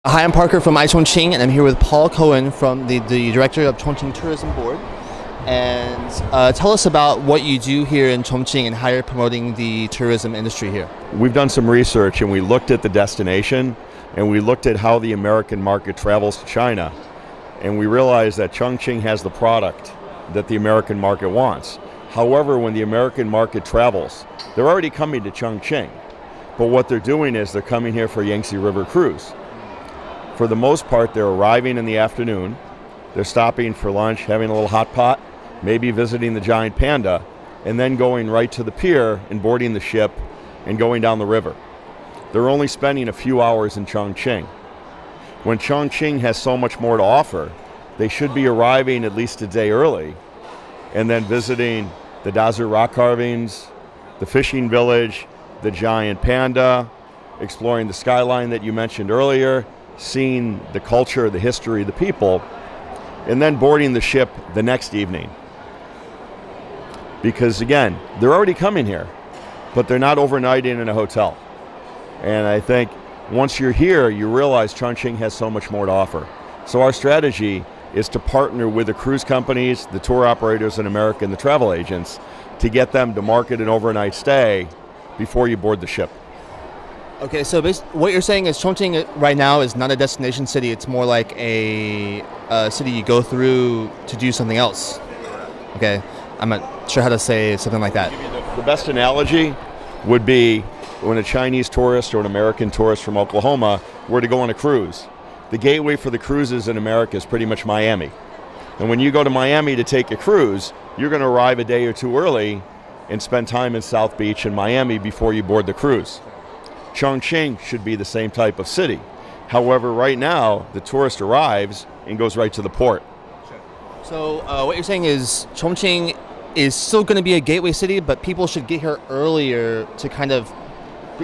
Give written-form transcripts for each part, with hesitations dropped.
Hi, I'm Parker from Chongqing, and I'm here with Paul Cohen from the director of Chongqing Tourism Board. And tell us about what you do here in Chongqing and how you're promoting the tourism industry here. We've done some research and we looked at the destination and we looked at how the American market travels to China, and we realized that Chongqing has the product that the American market wants. However, when the American market travels, they're already coming to Chongqing, but what they're doing is they're coming here for a Yangtze River cruise. For the most part, they're arriving in the afternoon, they're stopping for lunch, having a little hot pot, maybe visiting the giant panda, and then going right to the pier and boarding the ship and going down the river. They're only spending a few hours in Chongqing. When Chongqing has so much more to offer, they should be arriving at least a day early and then visiting the Dazu rock carvings, the fishing village, the giant panda, exploring the skyline that you mentioned earlier, seeing the culture, the history, the people, and then boarding the ship the next evening. Because again, they're already coming here, but they're not overnighting in a hotel. And I think once you're here, you realize Chongqing has so much more to offer. So our strategy is to partner with the cruise companies, the tour operators in America, and the travel agents to get them to market an overnight stay before you board the ship. Okay, so what you're saying is Chongqing right now is not a destination city. It's more like a city you go through to do something else. Okay, I'm not sure how to say something like that. The best analogy would be when a Chinese tourist or an American tourist from Oklahoma were to go on a cruise. The gateway for the cruises in America is pretty much Miami. And when you go to Miami to take a cruise, you're going to arrive a day or two early and spend time in South Beach and Miami before you board the cruise. Chongqing should be the same type of city. However, right now, the tourist arrives and goes right to the port. So what you're saying is Chongqing is still going to be a gateway city, but people should get here earlier to kind of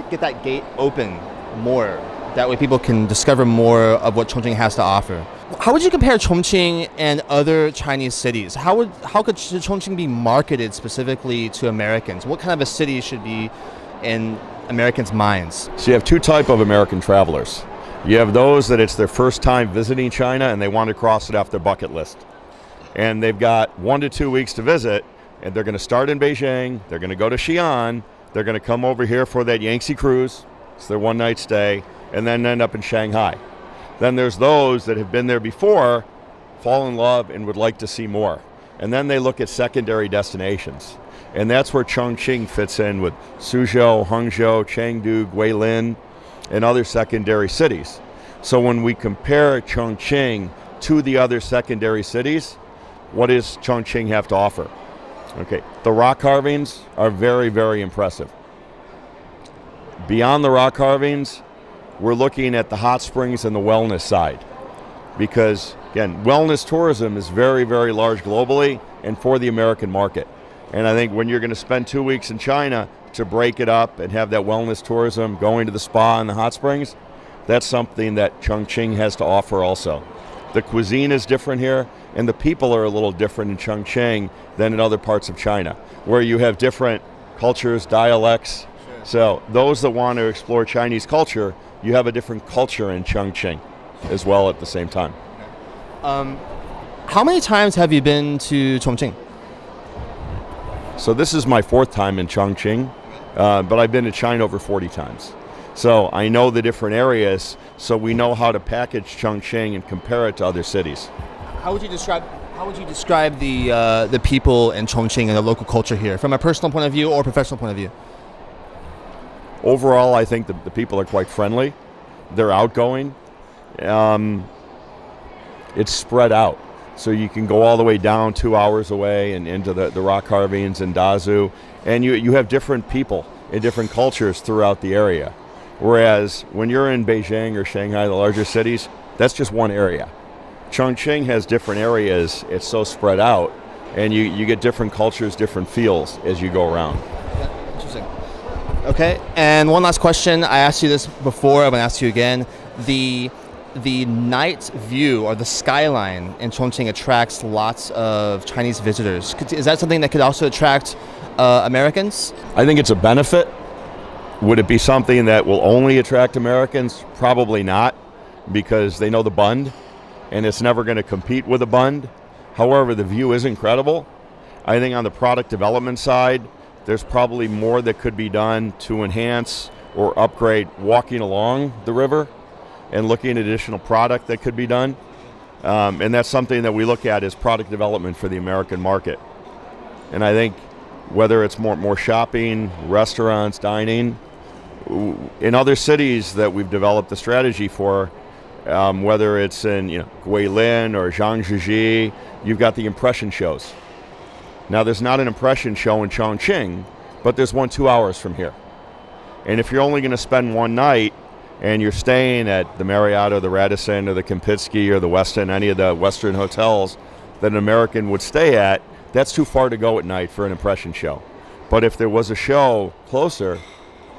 get that gate open more. That way people can discover more of what Chongqing has to offer. How would you compare Chongqing and other Chinese cities? How could Chongqing be marketed specifically to Americans? What kind of a city should be in Americans' minds? So you have two types of American travelers. You have those that it's their first time visiting China and they want to cross it off their bucket list. And they've got 1 to 2 weeks to visit, and they're going to start in Beijing, they're going to go to Xi'an, they're going to come over here for that Yangtze cruise, it's their one-night stay, and then end up in Shanghai. Then there's those that have been there before, fall in love, and would like to see more. And then they look at secondary destinations. And that's where Chongqing fits in with Suzhou, Hangzhou, Chengdu, Guilin, and other secondary cities. So when we compare Chongqing to the other secondary cities, what does Chongqing have to offer? Okay, the rock carvings are very, very impressive. Beyond the rock carvings, we're looking at the hot springs and the wellness side. Because, again, wellness tourism is very, very large globally and for the American market. And I think when you're going to spend 2 weeks in China to break it up and have that wellness tourism, going to the spa and the hot springs, that's something that Chongqing has to offer also. The cuisine is different here, and the people are a little different in Chongqing than in other parts of China, where you have different cultures, dialects. Sure. So those that want to explore Chinese culture, you have a different culture in Chongqing as well at the same time. How many times have you been to Chongqing? So this is my 4th time in Chongqing, but I've been to China over 40 times. So I know the different areas, so we know how to package Chongqing and compare it to other cities. How would you describe the people in Chongqing and the local culture here, from a personal point of view or professional point of view? Overall, I think the people are quite friendly. They're outgoing. It's spread out. So you can go all the way down 2 hours away and into the rock carvings and Dazu, and you have different people and different cultures throughout the area. Whereas when you're in Beijing or Shanghai, the larger cities, that's just one area. Chongqing has different areas, it's so spread out, and you get different cultures, different feels as you go around. Yeah, interesting. Okay, and one last question. I asked you this before, I'm going to ask you again. The night view or the skyline in Chongqing attracts lots of Chinese visitors. Is that something that could also attract Americans? I think it's a benefit. Would it be something that will only attract Americans? Probably not. because they know the Bund, and it's never going to compete with the Bund. However, the view is incredible. I think on the product development side, there's probably more that could be done to enhance or upgrade walking along the river and looking at additional product that could be done. And that's something that we look at as product development for the American market. And I think whether it's more shopping, restaurants, dining, in other cities that we've developed a strategy for, whether it's in Guilin or Zhangzhiji, you've got the impression shows. Now there's not an impression show in Chongqing, but there's one 2 hours from here. And if you're only going to spend one night and you're staying at the Marriott or the Radisson or the Kempinski or the Westin, any of the Western hotels that an American would stay at, that's too far to go at night for an impression show. But if there was a show closer,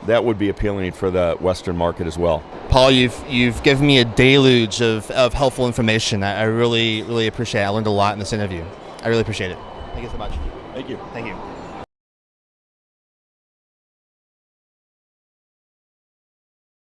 that would be appealing for the Western market as well. Paul, you've given me a deluge of helpful information. I really, really appreciate it. I learned a lot in this interview. I really appreciate it. Thank you so much. Thank you. Thank you.